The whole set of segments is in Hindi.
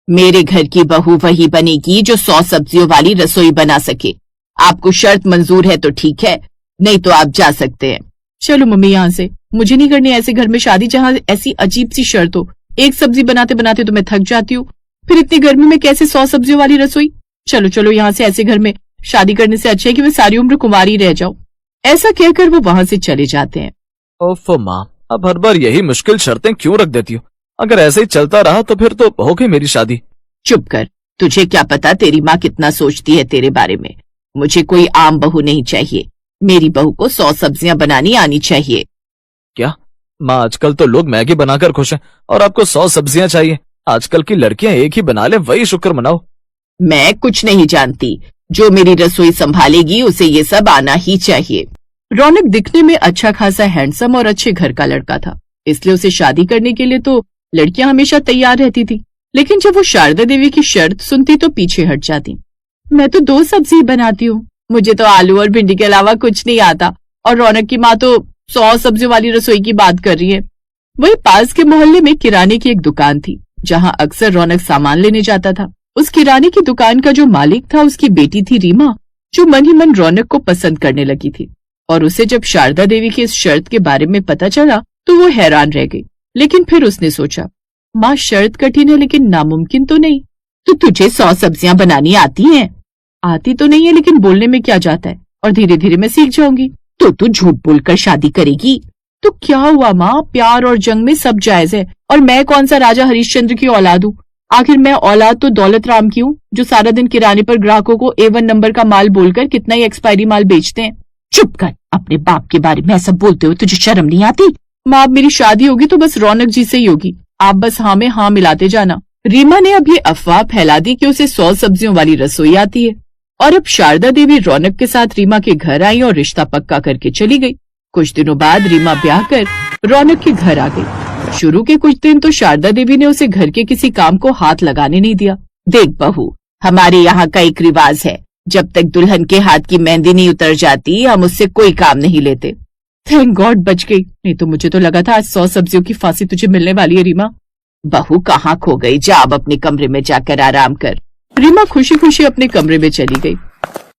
मेरे घर की बहू वही बनेगी जो 100 सब्जियों वाली रसोई बना सके। आपको शर्त मंजूर है तो ठीक है, नहीं तो आप जा सकते हैं। चलो मम्मी यहाँ से, मुझे नहीं करनी ऐसे घर में शादी जहाँ ऐसी अजीब सी शर्त हो। एक सब्जी बनाते बनाते तो मैं थक जाती हूँ, फिर इतनी गर्मी में कैसे 100 सब्जियों वाली रसोई। चलो चलो यहाँ से, ऐसे घर में शादी करने से अच्छा है कि मैं सारी उम्र कुमारी रह जाऊं। ऐसा कहकर वो वहां से चले जाते हैं। ओफ माँ, अब हर बार यही मुश्किल शर्तें क्यों रख देती हो? अगर ऐसे ही चलता रहा तो फिर तो हो गई मेरी शादी। चुप कर, तुझे क्या पता तेरी माँ कितना सोचती है तेरे बारे में। मुझे कोई आम बहू नहीं चाहिए, मेरी बहू को 100 सब्जियां बनानी आनी चाहिए। क्या माँ, आजकल तो लोग मैगी बनाकर खुश हैं और आपको 100 सब्जियां चाहिए? आजकल की लड़कियां एक ही बना ले, वही शुक्र मनाओ। मैं कुछ नहीं जानती, जो मेरी रसोई संभालेगी उसे ये सब आना ही चाहिए। रौनक दिखने में अच्छा खासा हैंडसम और अच्छे घर का लड़का था, इसलिए उसे शादी करने के लिए तो लड़कियां हमेशा तैयार रहती थी। लेकिन जब वो शारदा देवी की शर्त सुनती तो पीछे हट जाती। मैं तो 2 सब्जी बनाती हूँ, मुझे तो आलू और भिंडी के अलावा कुछ नहीं आता, और रौनक की माँ तो 100 सब्जियों वाली रसोई की बात कर रही है। वही पास के मोहल्ले में किराने की एक दुकान थी, जहाँ अक्सर रौनक सामान लेने जाता था। उस किराने की दुकान का जो मालिक था उसकी बेटी थी रीमा, जो मन ही मन रौनक को पसंद करने लगी थी। और उसे जब शारदा देवी की इस शर्त के बारे में पता चला तो वो हैरान रह गई। लेकिन फिर उसने सोचा, माँ शर्त कठिन है लेकिन नामुमकिन तो नहीं। तो तुझे 100 सब्जियां बनानी आती हैं? आती तो नहीं है, लेकिन बोलने में क्या जाता है, और धीरे धीरे मैं सीख जाऊंगी। तो तू झूठ बोलकर शादी करेगी? तो क्या हुआ माँ, प्यार और जंग में सब जायज है, और मैं कौन सा राजा हरिश्चंद्र की औलाद हूँ? आखिर मैं औलाद तो दौलत राम की हूँ, जो सारा दिन किराने पर ग्राहकों को A1 नंबर का माल बोलकर कितना ही एक्सपायरी माल बेचते हैं। चुप कर, अपने बाप के बारे में ऐसा बोलते हुए तुझे शर्म नहीं आती? माँ, अब मेरी शादी होगी तो बस रौनक जी से ही होगी, आप बस हाँ में हाँ मिलाते जाना। रीमा ने अब ये अफवाह फैला दी कि उसे 100 सब्जियों वाली रसोई आती है। और अब शारदा देवी रौनक के साथ रीमा के घर आई और रिश्ता पक्का करके चली गई। कुछ दिनों बाद रीमा ब्याह कर रौनक के घर आ गई। शुरू के कुछ दिन तो शारदा देवी ने उसे घर के किसी काम को हाथ लगाने नहीं दिया। देख बहू, हमारे यहाँ का एक रिवाज है, जब तक दुल्हन के हाथ की मेहंदी नहीं उतर जाती हम उससे कोई काम नहीं लेते। थैंक गॉड बच गई, नहीं तो मुझे तो लगा था आज 100 सब्जियों की फांसी तुझे मिलने वाली है। रीमा बहू कहाँ खो गई? जा अब अपने कमरे में जाकर आराम कर। रीमा खुशी खुशी अपने कमरे में चली गई।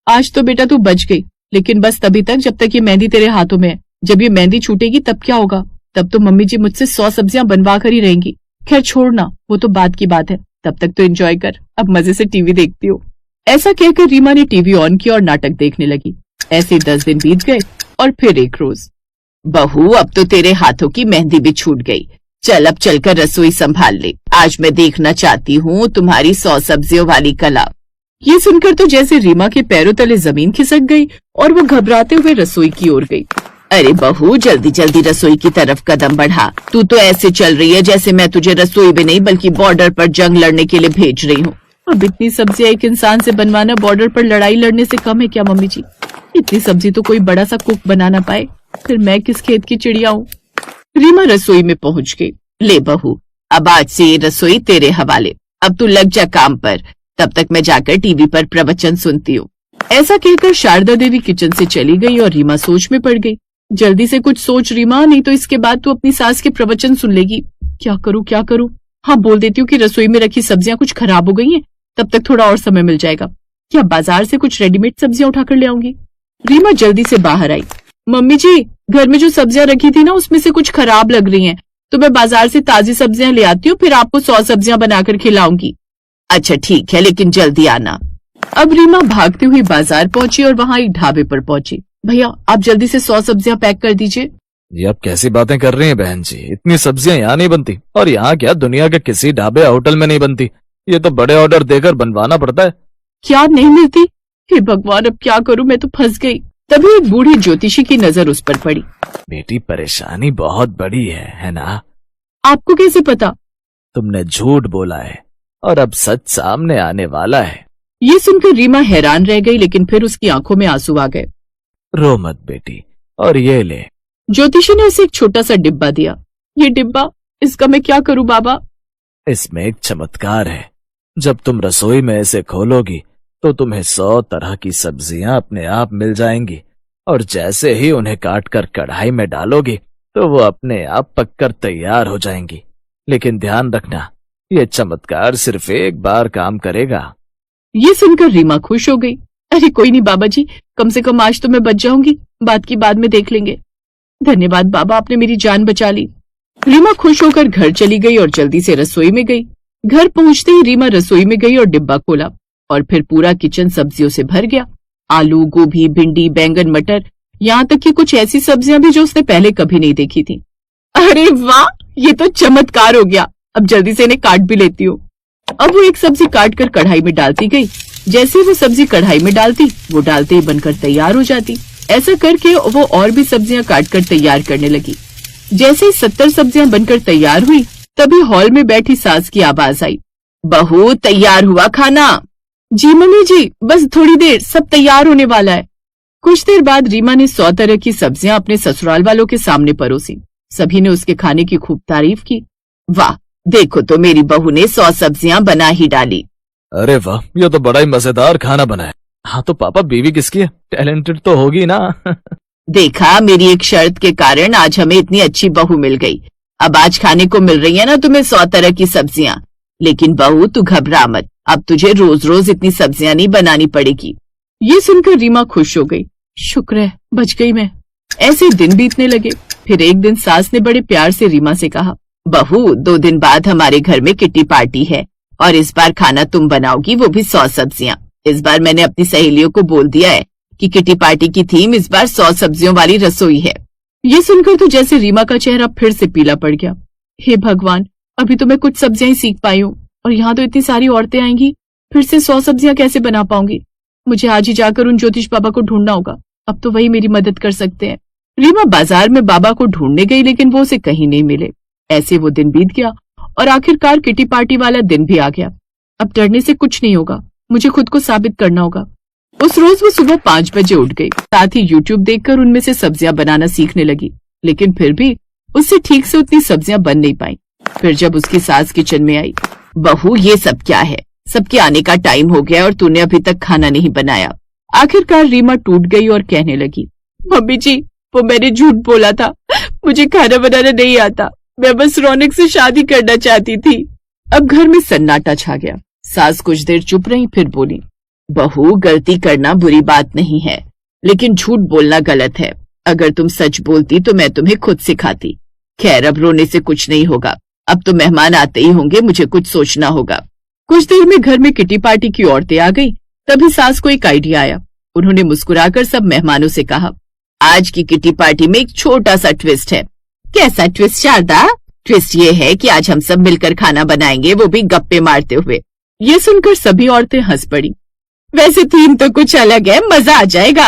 आज तो बेटा तू बच गई, लेकिन बस तभी तक जब तक ये मेहंदी तेरे हाथों में है। जब ये मेहंदी छूटेगी तब क्या होगा? तब तो मम्मी जी मुझसे 100 सब्जियां बनवा कर ही रहेंगी। खैर छोड़ना, वो तो बात की बात है, तब तक तो एंजॉय कर, अब मजे से टीवी देखती हो। ऐसा कहकर रीमा ने टीवी ऑन किया और नाटक देखने लगी। ऐसे 10 दिन बीत गए और फिर एक रोज। बहू, अब तो तेरे हाथों की मेहंदी भी छूट गई, चल अब चलकर रसोई संभाल ले। आज मैं देखना चाहती हूँ तुम्हारी 100 सब्जियों वाली कला। ये सुनकर तो जैसे रीमा के पैरों तले जमीन खिसक गई और वो घबराते हुए रसोई की ओर गई। अरे बहू, जल्दी जल्दी रसोई की तरफ कदम बढ़ा। तू तो ऐसे चल रही है जैसे मैं तुझे रसोई में नहीं बल्कि बॉर्डर पर जंग लड़ने के लिए भेज रही हूँ। अब इतनी सब्जियां एक इंसान से बनवाना बॉर्डर पर लड़ाई लड़ने से कम है क्या मम्मी जी? इतनी सब्जी तो कोई बड़ा सा कुक बना ना पाए, फिर मैं किस खेत की चिड़िया हूँ। रीमा रसोई में पहुंच गई। ले बहू, अब आज से ये रसोई तेरे हवाले, अब तू लग जा काम पर, तब तक मैं जाकर टीवी पर प्रवचन सुनती हूँ। ऐसा कहकर शारदा देवी किचन से चली गई और रीमा सोच में पड़ गई। जल्दी से कुछ सोच रीमा, नहीं तो इसके बाद तू अपनी सास के प्रवचन सुन लेगी। क्या करूँ क्या करूँ? हाँ, बोल देती हूँ कि रसोई में रखी सब्जियां कुछ खराब हो गई हैं, तब तक थोड़ा और समय मिल जाएगा। क्या बाजार से कुछ रेडीमेड सब्जियां उठाकर ले आऊंगी? रीमा जल्दी से बाहर आई। मम्मी जी, घर में जो सब्जियां रखी थी ना उसमें से कुछ खराब लग रही हैं, तो मैं बाजार से ताजी सब्जियां ले आती हूँ, फिर आपको 100 सब्जियां बनाकर खिलाऊंगी। अच्छा ठीक है, लेकिन जल्दी आना। अब रीमा भागती हुई बाजार पहुंची और वहाँ एक ढाबे पर पहुंची। भैया आप जल्दी से 100 सब्जियां पैक कर दीजिए। ये अब कैसी बातें कर रही हैं बहन जी? इतनी सब्जियां यहाँ नहीं बनती, और यहाँ क्या दुनिया के किसी ढाबे होटल में नहीं बनती। ये तो बड़े ऑर्डर देकर बनवाना पड़ता है। क्या नहीं मिलती? हे भगवान, अब क्या करूँ, मैं तो फंस गई। तभी एक बूढ़ी ज्योतिषी की नजर उस पर पड़ी। बेटी, परेशानी बहुत बड़ी है ना? आपको कैसे पता? तुमने झूठ बोला है और अब सच सामने आने वाला है। ये सुनकर रीमा हैरान रह गई, लेकिन फिर उसकी आंखों में आंसू आ गए। रो मत बेटी, और ये ले। ज्योतिषी ने उसे एक छोटा सा डिब्बा दिया। ये डिब्बा, इसका मैं क्या करूं बाबा? इसमें एक चमत्कार है। जब तुम रसोई में इसे खोलोगी तो तुम्हें 100 तरह की सब्जियां अपने आप मिल जाएंगी, और जैसे ही उन्हें काटकर कढ़ाई में डालोगी तो वो अपने आप पककर तैयार हो जाएंगी। लेकिन ध्यान रखना, ये चमत्कार सिर्फ एक बार काम करेगा। ये सुनकर रीमा खुश हो गई। अरे कोई नहीं बाबा जी, कम से कम आज तो मैं बच जाऊंगी, बात की बाद में देख लेंगे। धन्यवाद बाबा, आपने मेरी जान बचा ली। रीमा खुश होकर घर चली गई और जल्दी से रसोई में गई। घर पहुंचते ही रीमा रसोई में गई और डिब्बा खोला और फिर पूरा किचन सब्जियों से भर गया। आलू, गोभी, भिंडी, बैंगन, मटर, यहाँ तक कि कुछ ऐसी सब्जियां भी जो उसने पहले कभी नहीं देखी थी। अरे वाह, ये तो चमत्कार हो गया। अब जल्दी से इन्हें काट भी लेती हूँ। अब वो एक सब्जी काट कर कढ़ाई में डालती गई। जैसे वो सब्जी कढ़ाई में डालती, वो डालते ही बनकर तैयार हो जाती। ऐसा करके वो और भी सब्जियां काट कर तैयार करने लगी। जैसे ही 70 सब्जियां बनकर तैयार हुई, तभी हॉल में बैठी सास की आवाज आई, बहू तैयार हुआ खाना। जी मम्मी जी, बस थोड़ी देर, सब तैयार होने वाला है। कुछ देर बाद रीमा ने 100 तरह की सब्जियां अपने ससुराल वालों के सामने परोसी। सभी ने उसके खाने की खूब तारीफ की। वाह, देखो तो मेरी बहू ने 100 सब्जियां बना ही डाली। अरे वाह, ये तो बड़ा ही मजेदार खाना बना है। हाँ तो पापा, बीवी किसकी है? टैलेंटेड तो होगी ना। देखा, मेरी एक शर्त के कारण आज हमें इतनी अच्छी बहू मिल गई। अब आज खाने को मिल रही है ना तुम्हें 100 तरह की सब्जियां। लेकिन बहू तू घबरा मत, अब तुझे रोज रोज इतनी सब्जियां नहीं बनानी पड़ेगी। ये सुनकर रीमा खुश हो गई। शुक्र है, बच गई मैं। ऐसे दिन बीतने लगे। फिर एक दिन सास ने बड़े प्यार से रीमा से कहा, बहू 2 दिन बाद हमारे घर में किट्टी पार्टी है और इस बार खाना तुम बनाओगी, वो भी 100 सब्जियां। इस बार मैंने अपनी सहेलियों को बोल दिया है कि किट्टी पार्टी की थीम इस बार 100 सब्जियों वाली रसोई है। ये सुनकर तो जैसे रीमा का चेहरा फिर से पीला पड़ गया। हे भगवान, अभी तो मैं कुछ सब्जियां ही सीख पाई हूँ और यहाँ तो इतनी सारी औरतें आएंगी, फिर से 100 सब्जियां कैसे बना पाऊंगी। मुझे आज ही जाकर उन ज्योतिष बाबा को ढूंढना होगा, अब तो वही मेरी मदद कर सकते हैं। रीमा बाजार में बाबा को ढूंढने गई, लेकिन वो उसे कहीं नहीं मिले। ऐसे वो दिन बीत गया और आखिरकार किटी पार्टी वाला दिन भी आ गया। अब डरने से कुछ नहीं होगा, मुझे खुद को साबित करना होगा। उस रोज वो सुबह 5 बजे उठ गई, साथ ही यूट्यूब देखकर उनमें से सब्जियां बनाना सीखने लगी। लेकिन फिर भी उससे ठीक से उतनी सब्जियां बन नहीं पाई। फिर जब उसकी सास किचन में आई, बहू ये सब क्या है? सबके आने का टाइम हो गया और तूने अभी तक खाना नहीं बनाया। आखिरकार रीमा टूट गई और कहने लगी, मम्मी जी, वो मैंने झूठ बोला था, मुझे खाना बनाना नहीं आता, मैं बस रौनक से शादी करना चाहती थी। अब घर में सन्नाटा छा गया। सास कुछ देर चुप रही, फिर बोली, बहू गलती करना बुरी बात नहीं है, लेकिन झूठ बोलना गलत है। अगर तुम सच बोलती तो मैं तुम्हें खुद सिखाती। खैर अब रोने से कुछ नहीं होगा, अब तो मेहमान आते ही होंगे, मुझे कुछ सोचना होगा। कुछ देर में घर में किटी पार्टी की औरतें आ गई। तभी सास को एक आइडिया आया। उन्होंने मुस्कुराकर सब मेहमानों से कहा, आज की किटी पार्टी में एक छोटा सा ट्विस्ट है। कैसा ट्विस्ट शारदा? ट्विस्ट ये है कि आज हम सब मिलकर खाना बनाएंगे, वो भी गप्पे मारते हुए। ये सुनकर सभी औरतें हंस पड़ी। वैसे थीम तो कुछ अलग है, मजा आ जाएगा।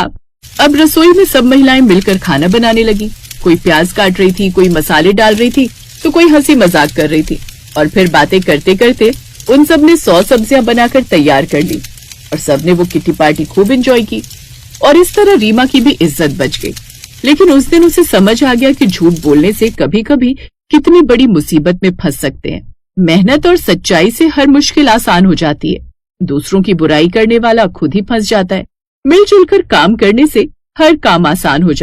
अब रसोई में सब महिलाएं मिलकर खाना बनाने लगी। कोई प्याज काट रही थी, कोई मसाले डाल रही थी, तो कोई हंसी मजाक कर रही थी। और फिर बातें करते करते उन सब ने 100 सब्जियां बनाकर तैयार कर ली और सबने वो किटी पार्टी खूब एंजॉय की। और इस तरह रीमा की भी इज्जत बच गई। लेकिन उस दिन उसे समझ आ गया कि झूठ बोलने से कभी कभी कितनी बड़ी मुसीबत में फंस सकते हैं। मेहनत और सच्चाई से हर मुश्किल आसान हो जाती है। दूसरों की बुराई करने वाला खुद ही फंस जाता है। मिलजुल कर काम करने से हर काम आसान हो जाता है।